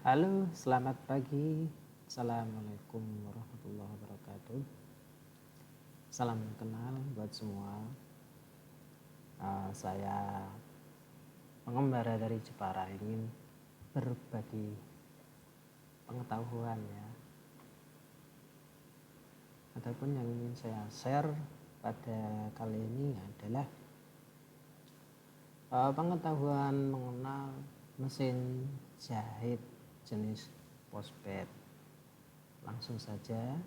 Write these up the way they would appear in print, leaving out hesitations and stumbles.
Halo, selamat pagi. Assalamualaikum warahmatullahi wabarakatuh. Salam kenal buat semua. Saya pengembara dari Jepara ingin berbagi pengetahuan ya. Adapun yang ingin saya share pada kali ini adalah pengetahuan mengenal mesin jahit jenis postbed. Langsung saja.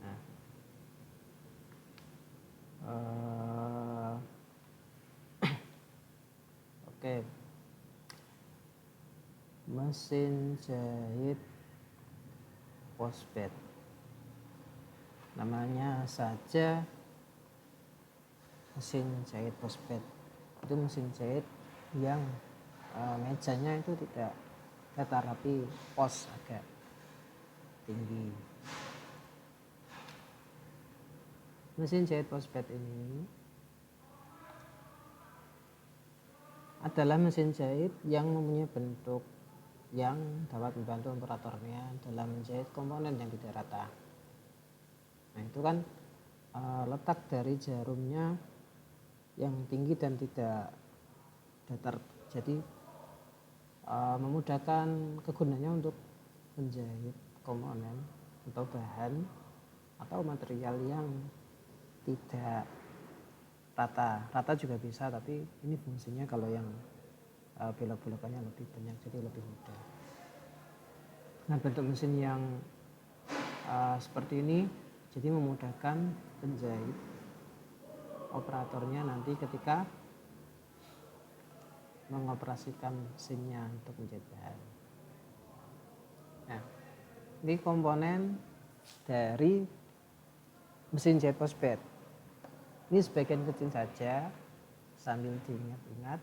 Nah, oke. Mesin jahit postbed. Namanya saja mesin jahit postbed. Itu mesin jahit yang mejanya itu tidak datar tapi pos agak tinggi. Mesin jahit postbed ini adalah mesin jahit yang mempunyai bentuk yang dapat membantu operatornya dalam menjahit komponen yang tidak rata. Nah itu kan letak dari jarumnya yang tinggi dan tidak datar, jadi memudahkan kegunaannya untuk menjahit komponen atau bahan atau material yang tidak rata juga bisa, tapi ini fungsinya kalau yang belok-belokannya lebih banyak jadi lebih mudah. Nah bentuk mesin yang seperti ini jadi memudahkan penjahit operatornya nanti ketika mengoperasikan mesinnya untuk menjahit bahan. Nah, ini komponen dari mesin jahit postbed. Ini sebagian kecil saja sambil diingat-ingat.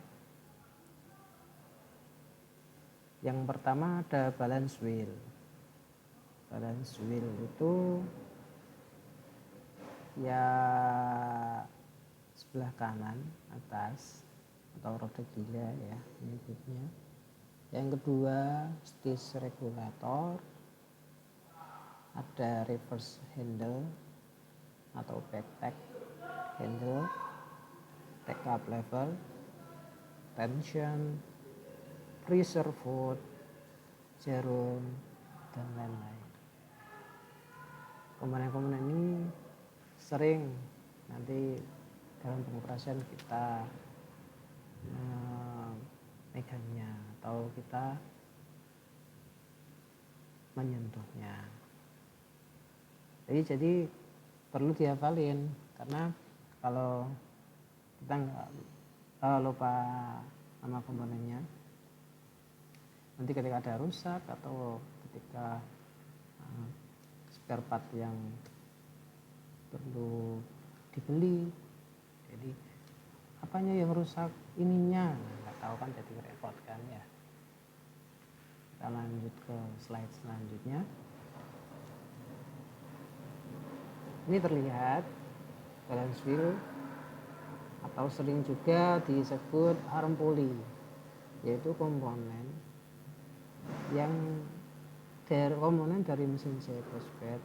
Yang pertama ada balance wheel. Balance wheel itu ya sebelah kanan atas atau roda gila ya menyebutnya. Yang kedua stis regulator, ada reverse handle atau backpack handle, take up level, tension, pressure foot, jarum, dan lain-lain. Komponen-komponen ini sering nanti dalam pengoperasian kita megangnya atau kita menyentuhnya. Jadi perlu dihafalin, karena kalau kita nggak lupa nama komponennya, nanti ketika ada rusak atau ketika spare part yang perlu dibeli, jadi apanya yang rusak, ininya nggak tahu kan, jadi repot kan ya. Kita lanjut ke slide selanjutnya. Ini terlihat balance wheel atau sering juga disebut arm pulley, yaitu komponen dari mesin jahit postbed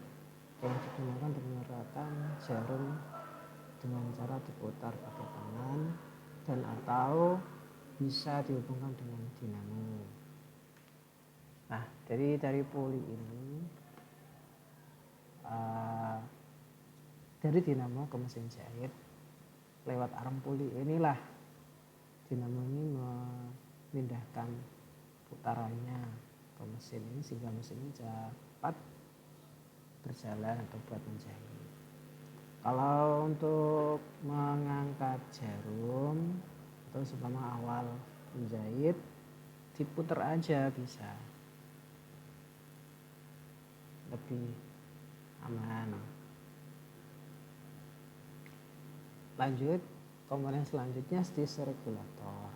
yang digunakan untuk menggerakkan jarum dengan cara diputar pakai tangan dan atau bisa dihubungkan dengan dinamo. Nah, dari pulley ini dari dinamo ke mesin jahit lewat arm pulley inilah dinamo ini memindahkan putarannya ke mesin ini sehingga mesin ini cepat berjalan atau buat menjahit. Kalau untuk mengangkat jarum atau seumpama awal menjahit diputar aja bisa, lebih aman. Lanjut, komponen selanjutnya stis regulator.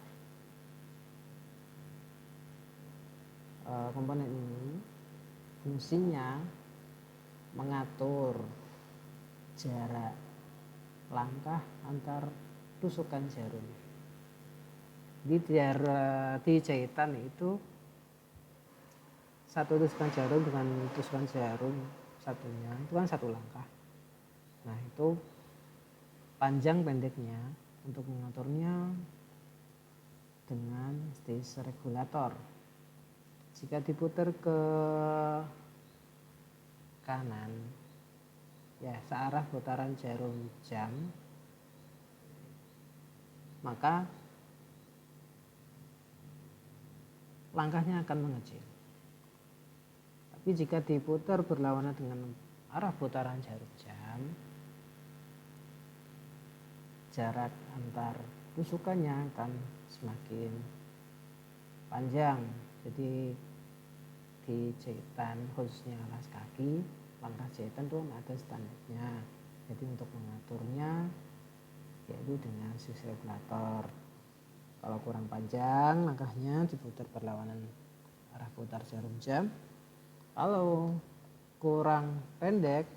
Komponen ini fungsinya mengatur jarak langkah antar tusukan jarum. Di jahitan itu satu tusuk jarum dengan tusukan jarum satunya itu kan satu langkah. Nah itu panjang pendeknya untuk mengaturnya dengan stage regulator. Jika diputar ke kanan, ya searah putaran jarum jam, maka langkahnya akan mengecil. Tapi jika diputar berlawanan dengan arah putaran jarum jam, jarak antar tusukannya akan semakin panjang. Jadi di jahitan khususnya alas kaki, langkah jahitan itu ada standarnya. Jadi untuk mengaturnya yaitu dengan stage regulator. Kalau kurang panjang langkahnya diputar berlawanan arah putar jarum jam. Kalau kurang pendek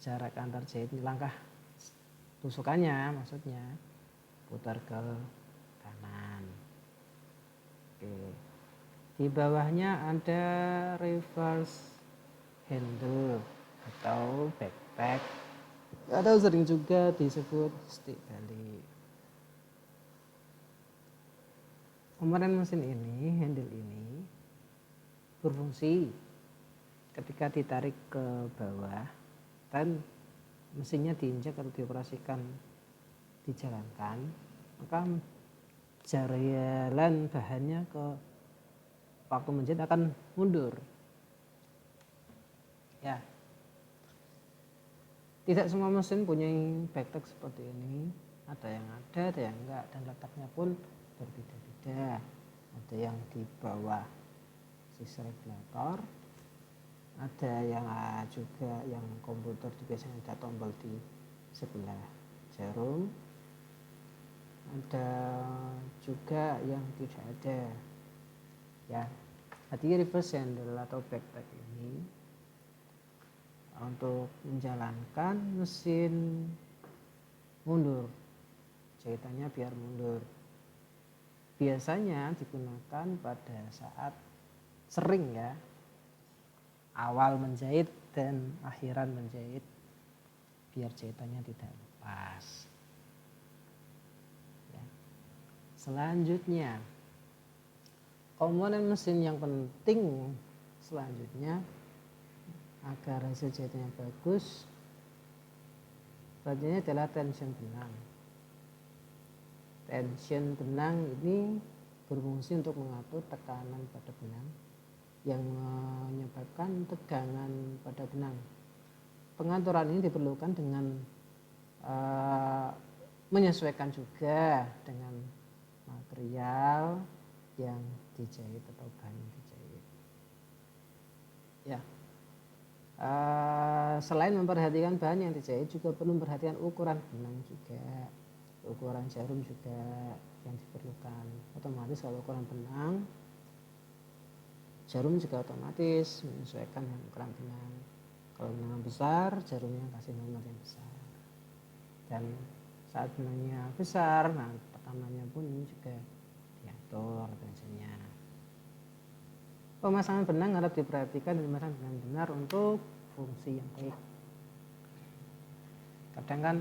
jarak antar jahit langkah tusukannya maksudnya putar ke kanan. Oke. Di bawahnya ada reverse handle atau backpack atau sering juga disebut stick balik. Komponen mesin ini, handle ini berfungsi ketika ditarik ke bawah dan mesinnya diinjak atau dioperasikan dijalankan, maka jalan bahannya ke waktu menjahit akan mundur. Ya, tidak semua mesin punya backpack seperti ini. Ada yang ada yang enggak, dan letaknya pun berbeda-beda. Ada yang di bawah stage regulator, ada yang juga yang komputer biasanya ada tombol di sebelah jarum, ada juga yang tidak ada. Ya, jadi reverse handle atau backpack ini untuk menjalankan mesin mundur, jahitannya biar mundur. Biasanya digunakan pada saat sering ya, awal menjahit dan akhiran menjahit biar jahitannya tidak lepas. Ya. Selanjutnya komponen mesin yang penting selanjutnya agar hasil jahitannya bagus, selanjutnya adalah tension benang. Tension benang ini berfungsi untuk mengatur tekanan pada benang yang menyebabkan tegangan pada benang. Pengaturan ini diperlukan dengan menyesuaikan juga dengan material yang dijahit atau bahan yang dijahit. Ya. Selain memperhatikan bahan yang dijahit, juga perlu memperhatikan ukuran benang juga, ukuran jarum juga yang diperlukan. Otomatis kalau ukuran benang, jarum juga otomatis menyesuaikan dengan ukuran benang. Kalau benang besar, jarumnya kasih nomor yang besar. Dan saat benangnya besar, nah tekanannya pun ini juga diatur tensinya. Pemasangan benang harus diperhatikan dan dimasang dengan benar untuk fungsi yang baik. Kadang kan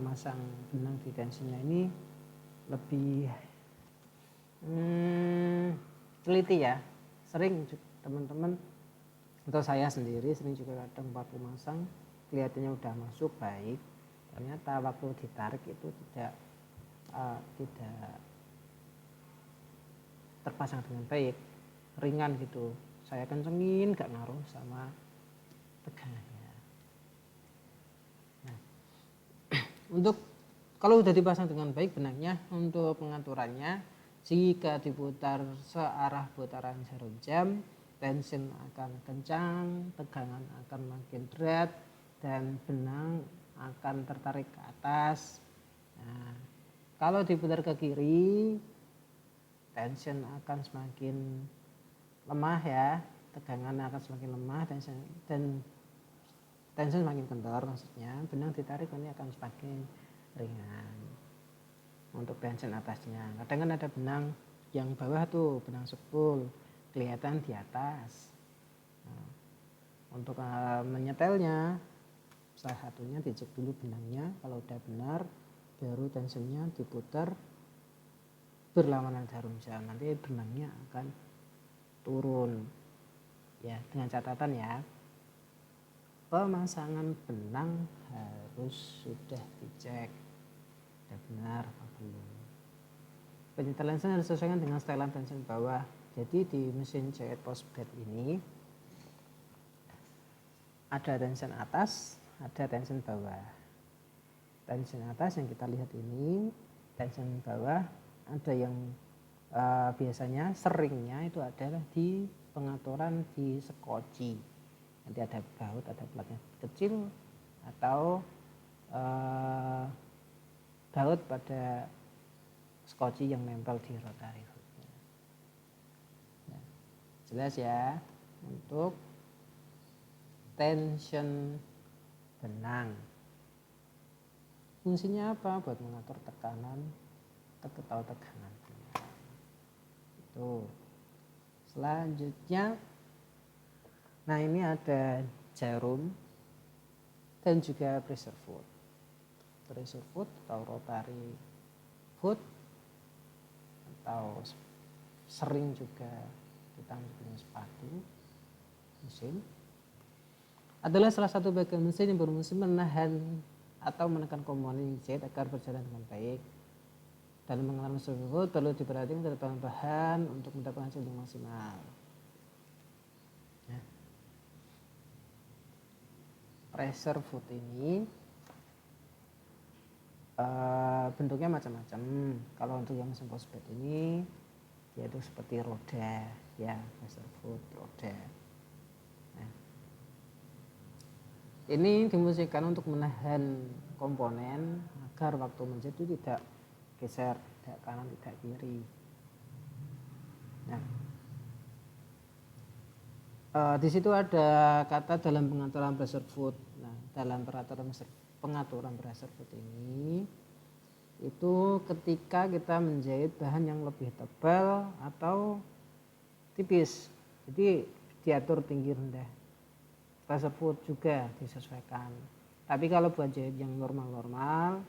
masang benang di tensinya ini lebih teliti ya. Sering teman-teman atau saya sendiri sering juga kadang waktu masang kelihatannya udah masuk baik, ternyata waktu ditarik itu tidak terpasang dengan baik, ringan gitu. Saya kencengin gak ngaruh sama tegangannya. Nah, untuk kalau sudah dipasang dengan baik benangnya, untuk pengaturannya jika diputar searah putaran jarum jam, tension akan kencang, tegangan akan makin berat, dan benang akan tertarik ke atas. Nah, kalau diputar ke kiri, tension akan semakin lemah ya, tegangan akan semakin lemah dan tension semakin kendor, maksudnya benang ditarik ini akan semakin ringan. untuk tension atasnya. Kadang kan ada benang yang bawah tuh, benang spool kelihatan di atas. Nah, untuk menyetelnya, salah satunya dicek dulu benangnya, kalau udah benar baru tensionnya diputar berlawanan jarum jam, nanti benangnya akan turun. Ya, dengan catatan ya, pemasangan benang harus sudah dicek sudah benar apa belum. Penyetelan tension harus disesuaikan dengan setelan tension bawah. Jadi di mesin jahit postbed ini ada tension atas, ada tension bawah. Tension atas yang kita lihat ini, tension bawah ada yang biasanya seringnya itu adalah di pengaturan di skoci. Nanti ada baut, ada platnya kecil atau baut pada skoci yang nempel di rotary hooknya. Nah, jelas ya untuk tension benang. Fungsinya apa? Buat mengatur tekanan atau tegangan benang. Itu. Selanjutnya, nah ini ada jarum dan juga pressure foot. Pressure foot atau rotary foot atau sering juga kita punya sepatu mesin adalah salah satu bagian mesin yang berfungsi menahan atau menekan komponen jahit agar berjalan dengan baik. Dalam mengenal pressure foot perlu diperhatikan ketebalan bahan untuk mendapatkan hasil yang maksimal. Nah, pressure foot ini bentuknya macam-macam. Kalau untuk yang mesin postbed ini yaitu seperti roda, ya pressure foot roda. Nah, ini difungsikan untuk menahan komponen agar waktu menjahit itu tidak geser, tidak kanan, tidak kiri. Nah, di situ ada kata dalam pengaturan pressure foot. Nah, dalam pengaturan pressure foot ini itu ketika kita menjahit bahan yang lebih tebal atau tipis. Jadi diatur tinggi rendah. Pressure foot juga disesuaikan. Tapi kalau buat jahit yang normal-normal,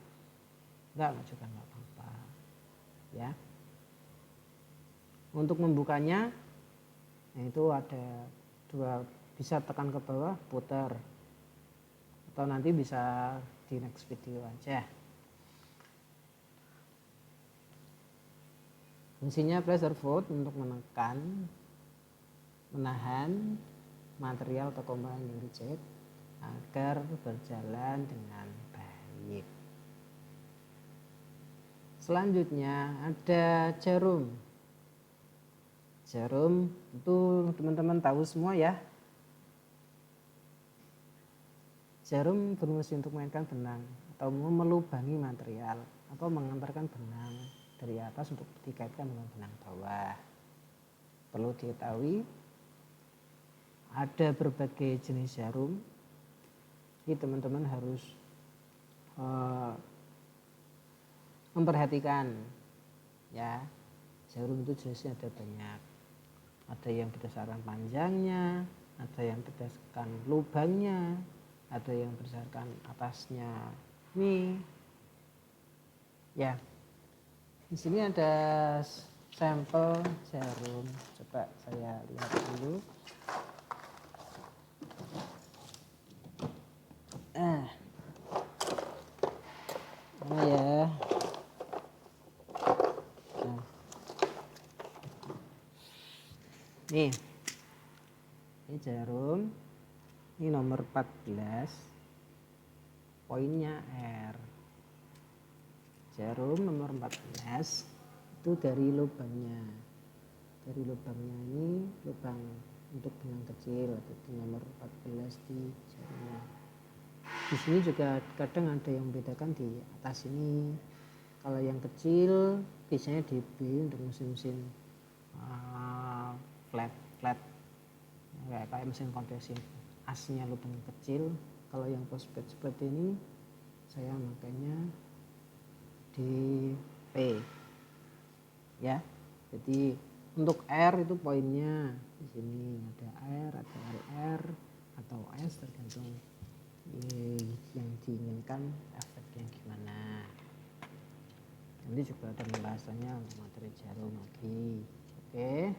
enggak juga enggak apa-apa. Ya. Untuk membukanya, nah itu ada dua, bisa tekan ke bawah, putar. Atau nanti bisa di next video aja. Fungsinya pressure foot untuk menekan, menahan material atau komponen yang dijahit agar berjalan dengan baik. Selanjutnya ada jarum. Jarum itu teman-teman tahu semua ya. Jarum berfungsi untuk mengaitkan benang atau melubangi material atau mengantarkan benang dari atas untuk dikaitkan dengan benang bawah. Perlu diketahui ada berbagai jenis jarum. Jadi teman-teman harus memperhatikan ya. Jarum itu jenisnya ada banyak. Ada yang berdasarkan panjangnya, ada yang berdasarkan lubangnya, ada yang berdasarkan atasnya. Ini ya. Di sini ada sampel jarum. Coba saya lihat dulu. Mana ya? Nah. Nih. Ini jarum. Ini nomor 14. Poinnya R. Jarum nomor 14 itu dari lubangnya. Dari lubangnya ini lubang untuk benang kecil atau di nomor 14 di jarumnya. Di sini juga kadang ada yang membedakan di atas ini. Kalau yang kecil biasanya DB untuk mesin-mesin flat kayak mesin konveksi, asnya lubang kecil. Kalau yang postbed seperti ini saya makanya di P ya. Jadi untuk R itu poinnya di sini ada R, ada LR atau S tergantung yang diinginkan efeknya gimana. Nanti juga ada pembahasannya untuk materi jarum lagi. Oke.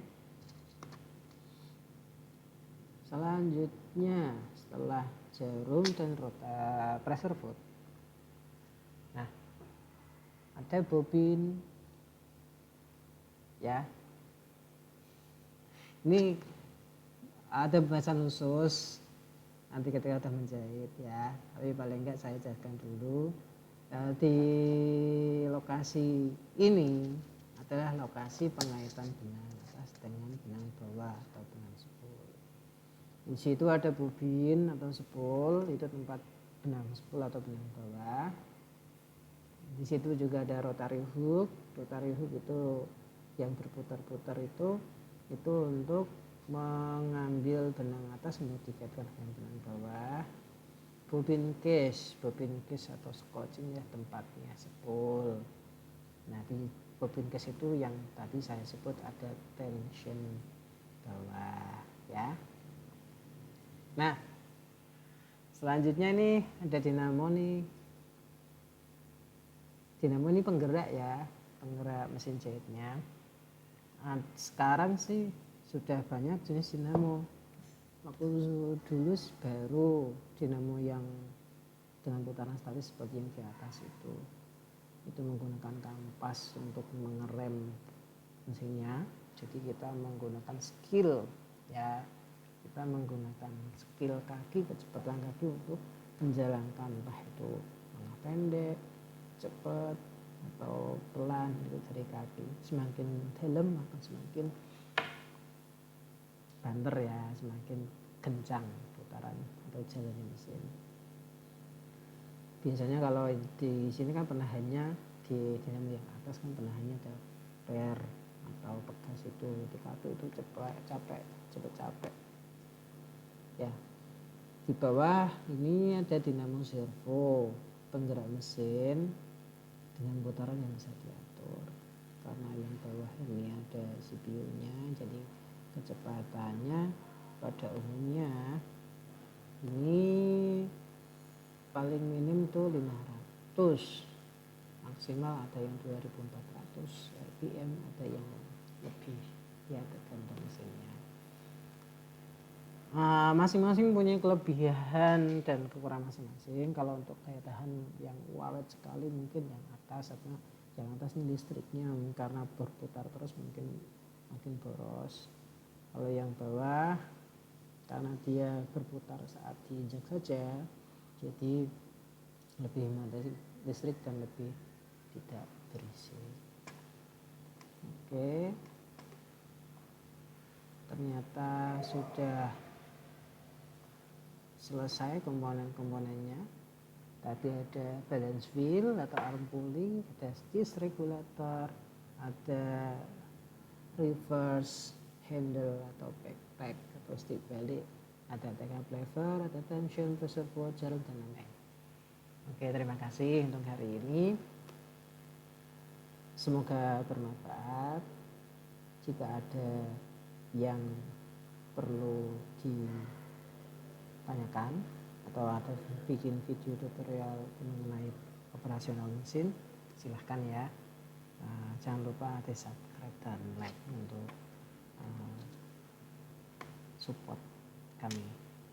Selanjutnya setelah jarum dan pressure foot, nah ada bobin ya. Ini ada pembahasan khusus nanti ketika sudah menjahit ya, tapi paling enggak saya jelaskan dulu. Di lokasi ini adalah lokasi pengaitan benang atas dengan benang bawah atau benang spool. Di situ ada bobin atau spool, itu tempat benang spool atau benang bawah. Di situ juga ada rotary hook. Rotary hook itu yang berputar-putar itu untuk mengambil benang atas untuk dikaitkan dengan benang bawah. Bobin case atau scotching ya tempatnya spool. Nah di bobin case itu yang tadi saya sebut ada tension bawah ya. Nah selanjutnya ini ada dinamo nih. Dinamo ini penggerak ya, penggerak mesin jahitnya. Nah, sekarang sih sudah banyak jenis dinamo. Waktu dulu baru dinamo yang dengan putaran statis seperti yang di atas itu menggunakan kampas untuk mengerem mesinnya. Jadi kita menggunakan skill ya, kita menggunakan skill kaki, kecepatan kaki untuk menjalankan entah itu langkah pendek, cepat atau pelan itu dari kaki. Semakin dalam akan semakin banter ya, semakin kencang putaran atau jalannya mesin. Biasanya kalau di sini kan penahannya di dinamo yang atas kan penahannya ada per atau pegas itu, ketika itu capek ya. Di bawah ini ada dinamo servo, penggerak mesin dengan putaran yang bisa diatur. Karena yang bawah ini ada CPU-nya, jadi kecepatannya pada umumnya ini paling minim tuh 500, maksimal ada yang 2400 rpm, ada yang lebih ya tergantung mesinnya. Masing-masing punya kelebihan dan kekurangan masing-masing. Kalau untuk daya tahan yang awet sekali mungkin yang atas, atau yang atas ini listriknya karena berputar terus mungkin makin boros. Kalau yang bawah karena dia berputar saat diinjak saja, jadi lebih hemat listrik dan lebih tidak berisik. Oke, ternyata sudah selesai komponen-komponennya. Tadi ada balance wheel atau arm pulley, ada disc regulator, ada reverse handle atau backpack atau stick balik, ada take-up lever, ada tension, pressure foot, jarum dan lain-lain. Oke, terima kasih untuk hari ini. Semoga bermanfaat. Jika ada yang perlu ditanyakan atau ada bikin video tutorial mengenai operasional mesin, silahkan ya. Jangan lupa ada subscribe dan like untuk support kami.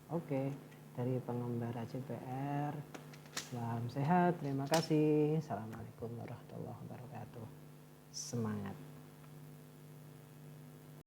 Oke, dari pengembara CPR, salam sehat, terima kasih. Assalamualaikum warahmatullahi wabarakatuh. Semangat.